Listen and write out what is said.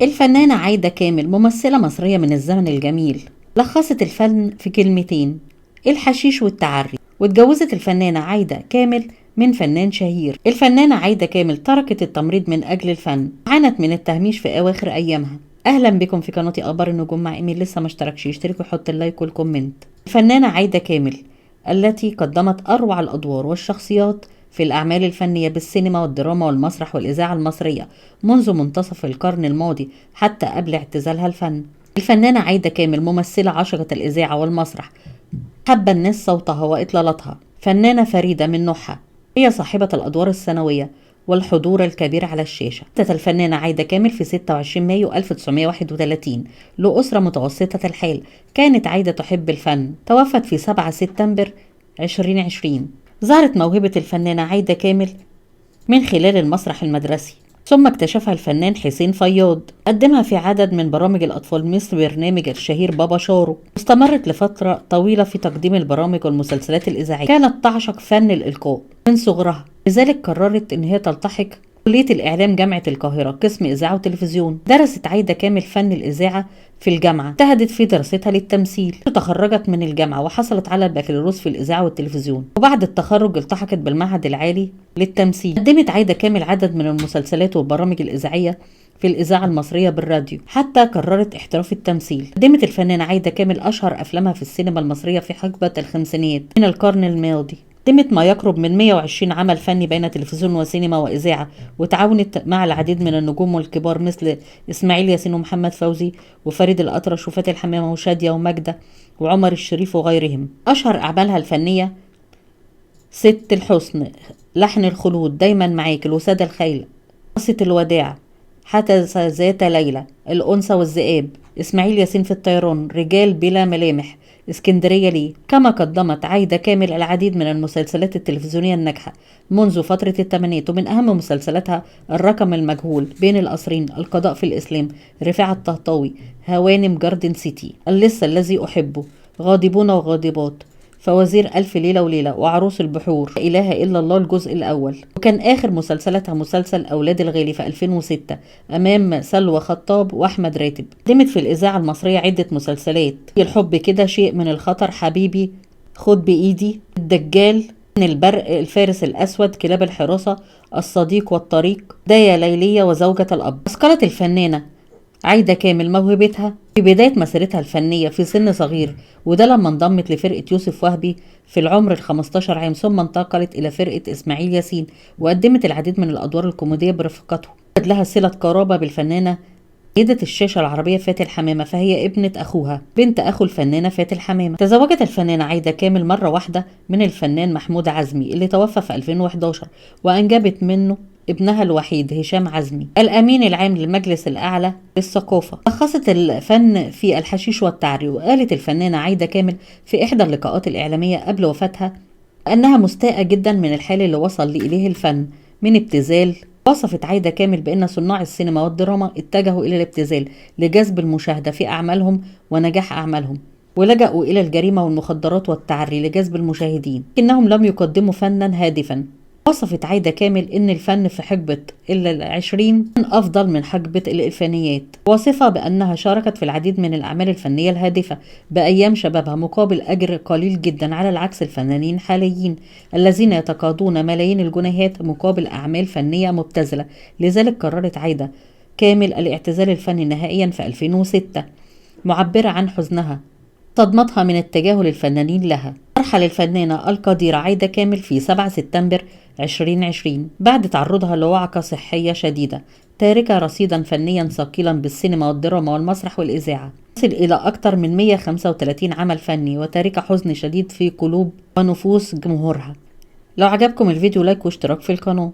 الفنانة عايدة كامل ممثلة مصرية من الزمن الجميل، لخصت الفن في كلمتين: الحشيش والتعري. واتجوزت الفنانة عايدة كامل من فنان شهير. الفنانة عايدة كامل تركت التمريض من أجل الفن، عانت من التهميش في أواخر أيامها. أهلا بكم في قناتي أخبار النجوم مع إيميل. لسه ما اشتركش يشترك ويحط اللايك والكومنت. الفنانة عايدة كامل التي قدمت أروع الأدوار والشخصيات في الأعمال الفنية بالسينما والدراما والمسرح والإذاعة المصرية منذ منتصف القرن الماضي حتى قبل اعتزالها الفن. الفنانة عايدة كامل ممثلة عشقت الإذاعة والمسرح، حب الناس صوتها وإطلالتها، فنانة فريدة من نوعها، هي صاحبة الأدوار الثانوية والحضور الكبير على الشاشة. ماتت الفنانة عايدة كامل في 26 مايو 1931 لأسرة متوسطة الحال. كانت عايدة تحب الفن. توفت في 7 سبتمبر 2020. ظهرت موهبة الفنانة عايدة كامل من خلال المسرح المدرسي، ثم اكتشفها الفنان حسين فياض، قدمها في عدد من برامج الأطفال مثل برنامج الشهير بابا شارو. استمرت لفترة طويلة في تقديم البرامج والمسلسلات الإذاعية. كانت تعشق فن الإلقاء من صغرها، لذلك قررت إن هي تلتحق كلية الإعلام جامعة القاهرة قسم إذاعة وتلفزيون. درست عايدة كامل فن الإذاعة في الجامعة، اجتهدت في دراستها للتمثيل. تخرجت من الجامعة وحصلت على البكالوريوس في الإذاعة والتلفزيون، وبعد التخرج التحقت بالمعهد العالي للتمثيل. قدمت عايدة كامل عدد من المسلسلات والبرامج الإذاعية في الإذاعة المصرية بالراديو حتى قررت احتراف التمثيل. قدمت الفنانة عايدة كامل أشهر أفلامها في السينما المصرية في حقبة الخمسينيات من القرن الماضي. قدمت ما يقرب من 120 عمل فني بين تلفزيون وسينما وإذاعة، وتعاونت مع العديد من النجوم والكبار مثل إسماعيل ياسين ومحمد فوزي وفريد الأطرش وفاتن حمامة وشادية وماجدة وعمر الشريف وغيرهم. أشهر أعمالها الفنية ست الحسن، لحن الخلود، دايما معاك، الوسادة الخيل، قصة الوداع، حدث ذات ليلة، الأنثى والذئاب، إسماعيل ياسين في الطيران، رجال بلا ملامح، اسكندرية ليه. كما قدمت عايدة كامل العديد من المسلسلات التلفزيونية الناجحة منذ فترة الثمانينات، ومن أهم مسلسلاتها الرقم المجهول، بين القصرين، القضاء في الإسلام، رفاعة الطهطاوي، هوانم جاردن سيتي، اللص الذي أحبه، غاضبون وغاضبات، فوازير ألف ليلة وليلة، وعروس البحور، لا إله إلا الله الجزء الأول. وكان آخر مسلسلاتها مسلسل أولاد الغالي في 2006 أمام سلوى خطاب وأحمد راتب. قدمت في الإذاعة المصرية عدة مسلسلات: الحب كده، شيء من الخطر، حبيبي، خد بإيدي، الدجال، البرق، الفارس الأسود، كلاب الحراسة، الصديق والطريق، داية ليلية، وزوجة الأب. أثقلت الفنانة عايدة كامل موهبتها في بداية مسيرتها الفنية في سن صغير، وده لما انضمت لفرقة يوسف وهبي في العمر 15 عام، ثم انتقلت إلى فرقة إسماعيل ياسين وقدمت العديد من الأدوار الكوميدية برفقته. لها صلة قرابة بالفنانة سيدة الشاشة العربية فاتن حمامة، فهي ابنة أخوها بنت أخو الفنانة فاتن حمامة. تزوجت الفنانة عايدة كامل مرة واحدة من الفنان محمود عزمي اللي توفى في 2011، وأنجبت منه ابنها الوحيد هشام عزمي الأمين العام للمجلس الأعلى للثقافة. لخصت الفن في الحشيش والتعري. وقالت الفنانة عايدة كامل في إحدى اللقاءات الإعلامية قبل وفاتها أنها مستاءة جدا من الحال اللي وصل إليه الفن من ابتذال. وصفت عايدة كامل بأن صناع السينما والدراما اتجهوا إلى الابتذال لجذب المشاهدة في أعمالهم ونجاح أعمالهم، ولجأوا إلى الجريمة والمخدرات والتعري لجذب المشاهدين، إنهم لم يقدموا فنا هادفا. وصفت عايدة كامل إن الفن في حقبة العشرين كان أفضل من حقبة الإلفانيات، واصفة بأنها شاركت في العديد من الأعمال الفنية الهادفة بأيام شبابها مقابل أجر قليل جدا، على العكس الفنانين الحاليين الذين يتقاضون ملايين الجنيهات مقابل أعمال فنية مبتذلة. لذلك قررت عايدة كامل الاعتزال الفني نهائيا في 2006، معبرة عن حزنها صدمتها من التجاهل الفنانين لها. ترحل الفنانة القديرة عايدة كامل في 7 سبتمبر 2020 بعد تعرضها لوعكة صحية شديدة، تاركة رصيدا فنيا ثقيلا بالسينما والدراما والمسرح والإذاعة يصل إلى أكثر من 135 عمل فني، وتاركة حزن شديد في قلوب ونفوس جمهورها. لو عجبكم الفيديو لايك واشتراك في القناة.